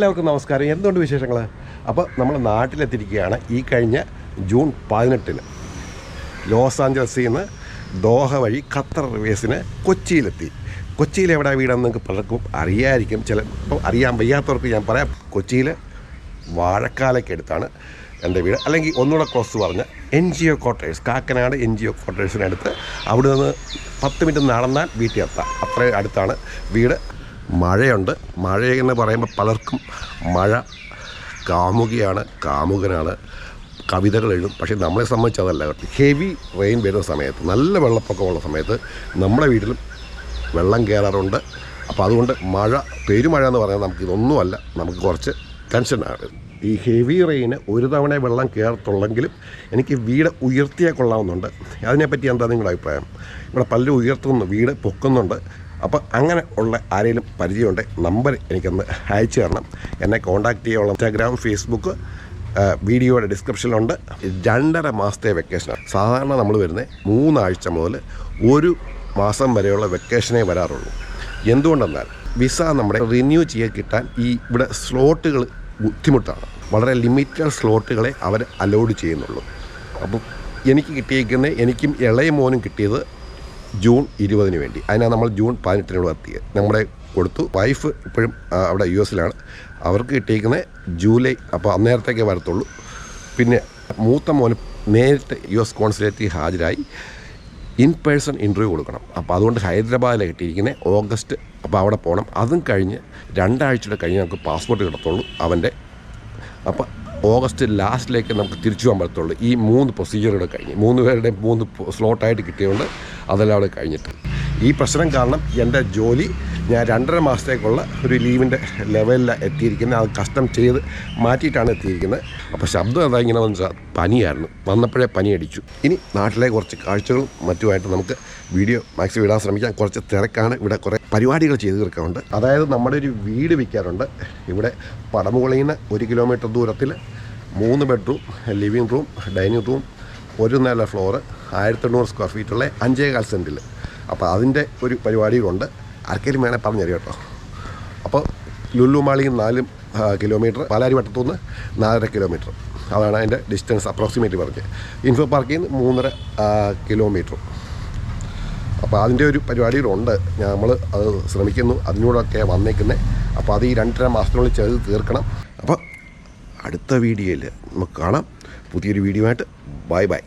എല്ലാവർക്കും നമസ്കാരം. എന്തുകൊണ്ട് വിശേഷങ്ങൾ? അപ്പോൾ നമ്മൾ നാട്ടിലെത്തിയിരിക്കുകയാണ്. ഈ കഴിഞ്ഞ ജൂൺ 18-ന് ലോസ് ആഞ്ചലസിൽ നിന്ന് ദോഹ വഴി ഖത്തർ റിവേഴ്സിന് കൊച്ചിയിലെത്തി. കൊച്ചിയിൽ എവിടെ വീടാണെന്ന് നിങ്ങൾക്ക് പലർക്കും അറിയായിരിക്കും. ചിലപ്പോൾ അറിയാൻ വയ്യാത്തവർക്ക് ഞാൻ പറയാം. കൊച്ചിയിൽ വാഴക്കാലയ്ക്കടുത്താണ് എൻ്റെ വീട്. അല്ലെങ്കിൽ ഒന്നുകൂടെ ക്രോസ് പറഞ്ഞ NGO ക്വാർട്ടേഴ്സ്, കാക്കനാട് NGO ക്വാർട്ടേഴ്സിനടുത്ത്. അവിടെ നിന്ന് 10 മിനിറ്റ് നടന്നാൽ വീട്ടിൽ എത്താം. അത്രയും അടുത്താണ് വീട്. മഴയുണ്ട്. മഴയെന്ന് പറയുമ്പോൾ പലർക്കും മഴ കാമുകിയാണ്, കാമുകനാണ്, കവിതകൾ എഴുതും. പക്ഷേ നമ്മളെ സംബന്ധിച്ച് അതല്ല. ഹെവി റെയിൻ വരുന്ന സമയത്ത്, നല്ല വെള്ളപ്പൊക്കമുള്ള സമയത്ത് നമ്മുടെ വീട്ടിലും വെള്ളം കയറാറുണ്ട്. അപ്പോൾ അതുകൊണ്ട് മഴ, പെരുമഴ എന്ന് പറഞ്ഞാൽ നമുക്കിതൊന്നുമല്ല, നമുക്ക് കുറച്ച് ടെൻഷനാണ്. ഈ ഹെവി റെയിന് ഒരു തവണ വെള്ളം കയറത്തുള്ളെങ്കിലും എനിക്ക് വീട് ഉയർത്തിയാൽ കൊള്ളാവുന്നുണ്ട്. അതിനെപ്പറ്റി എന്താ നിങ്ങളുടെ അഭിപ്രായം? ഇവിടെ പലരും ഉയർത്തുന്നു, വീട് പൊക്കുന്നുണ്ട്. അപ്പോൾ അങ്ങനെ ഉള്ള ആരെങ്കിലും പരിചയമുണ്ട്, നമ്പർ എനിക്കൊന്ന് അയച്ചു തരണം. എന്നെ കോൺടാക്റ്റ് ചെയ്യാനുള്ള ഇൻസ്റ്റാഗ്രാം, ഫേസ്ബുക്ക് വീഡിയോയുടെ ഡിസ്ക്രിപ്ഷനിലുണ്ട്. 2.5 മാസത്തെ വെക്കേഷനാണ്. സാധാരണ നമ്മൾ വരുന്നത് 3 ആഴ്ച മുതൽ 1 മാസം വരെയുള്ള വെക്കേഷനേ വരാറുള്ളൂ. എന്തുകൊണ്ടെന്നാൽ വിസ നമ്മുടെ റിന്യൂ ചെയ്യാൻ കിട്ടാൻ ഇവിടെ സ്ലോട്ടുകൾ ബുദ്ധിമുട്ടാണ്. വളരെ ലിമിറ്റഡ് സ്ലോട്ടുകളെ അവർ അലോഡ് ചെയ്യുന്നുള്ളൂ. അപ്പം എനിക്ക് കിട്ടിയിരിക്കുന്നത്, എനിക്കും ഇളയ മോനും കിട്ടിയത് ജൂൺ 20-ന് വേണ്ടി. അതിനാണ് നമ്മൾ ജൂൺ 18-നോട് എത്തിയത്. നമ്മളെ കൊടുത്തു. വൈഫ് ഇപ്പോഴും അവിടെ US-ലാണ്. അവർക്ക് കിട്ടിയിരിക്കുന്നത് ജൂലൈ. അപ്പോൾ അന്നേരത്തേക്കേ വരത്തുള്ളൂ. പിന്നെ മൂത്ത മോന് നേരിട്ട് US കോൺസുലേറ്റിൽ ഹാജരായി ഇൻ പേഴ്സൺ ഇൻ്റർവ്യൂ കൊടുക്കണം. അപ്പോൾ അതുകൊണ്ട് ഹൈദരാബാദിലാണ് കിട്ടിയിരിക്കുന്നത്, ഓഗസ്റ്റ്. അപ്പോൾ അവിടെ പോകണം. അതും കഴിഞ്ഞ് 2 ആഴ്ചയുടെ കഴിഞ്ഞ് നമുക്ക് പാസ്പോർട്ട് കിട്ടത്തുള്ളൂ അവൻ്റെ. അപ്പോൾ ഓഗസ്റ്റ് ലാസ്റ്റിലേക്ക് നമുക്ക് തിരിച്ചു പോകാൻ പറ്റത്തുള്ളൂ. ഈ 3 പ്രൊസീജിയറുടെ കഴിഞ്ഞ് 3 പേരുടെ 3 സ്ലോട്ടായിട്ട് കിട്ടിയതുകൊണ്ട് അതെല്ലാം അവിടെ കഴിഞ്ഞിട്ട്. ഈ പ്രശ്നം കാരണം എൻ്റെ ജോലി ഞാൻ 2.5 മാസത്തേക്കുള്ള ഒരു ലീവിൻ്റെ ലെവലിലാണ് എത്തിയിരിക്കുന്നത്. അത് കസ്റ്റം ചെയ്ത് മാറ്റിയിട്ടാണ് എത്തിയിരിക്കുന്നത്. അപ്പോൾ ശബ്ദം എന്താ ഇങ്ങനെ വന്നിട്ട് പനിയായിരുന്നു, വന്നപ്പോഴേ പനി അടിച്ചു. ഇനി നാട്ടിലെ കുറച്ച് കാഴ്ചകളും മറ്റുമായിട്ട് നമുക്ക് വീഡിയോ മാക്സിമം ഇടാൻ ശ്രമിക്കാം. കുറച്ച് തിരക്കാണ്. ഇവിടെ കുറേ പരിപാടികൾ ചെയ്ത് തീർക്കാറുണ്ട്. അതായത് നമ്മുടെ ഒരു വീട് വിൽക്കാറുണ്ട് ഇവിടെ പടമുകളിൽ നിന്ന് 1 കിലോമീറ്റർ ദൂരത്തിൽ 3 bedroom, living room, dining room, 1 നില ഫ്ലോറ്, 1800 സ്ക്വയർ ഫീറ്റുള്ള 5.25 സെൻറ്റിൽ. അപ്പോൾ അതിൻ്റെ ഒരു പരിപാടികളുണ്ട്. ആർക്കെങ്കിലും വേണേൽ പറഞ്ഞു തരും കേട്ടോ. അപ്പോൾ ലുലു മാളിൽ 4 കിലോമീറ്റർ, പാലാരി വട്ടത്തുനിന്ന് 4.5 കിലോമീറ്റർ. അതാണ് അതിൻ്റെ ഡിസ്റ്റൻസ് അപ്രോക്സിമേറ്റ് പറഞ്ഞത്. ഇൻഫോ പാർക്കിൽ നിന്ന് 3.5 കിലോമീറ്റർ. അപ്പോൾ അതിൻ്റെ ഒരു പരിപാടികളുണ്ട്. നമ്മൾ അത് ശ്രമിക്കുന്നു. അതിനോടൊക്കെ വന്നേക്കുന്നത്. അപ്പോൾ അത് ഈ 2.5 മാസത്തിനുള്ളിൽ ചെയ്ത് തീർക്കണം. അപ്പോൾ അടുത്ത വീഡിയോയിൽ നമുക്ക് കാണാം. പുതിയൊരു വീഡിയോ ആയിട്ട് ബൈ ബൈ.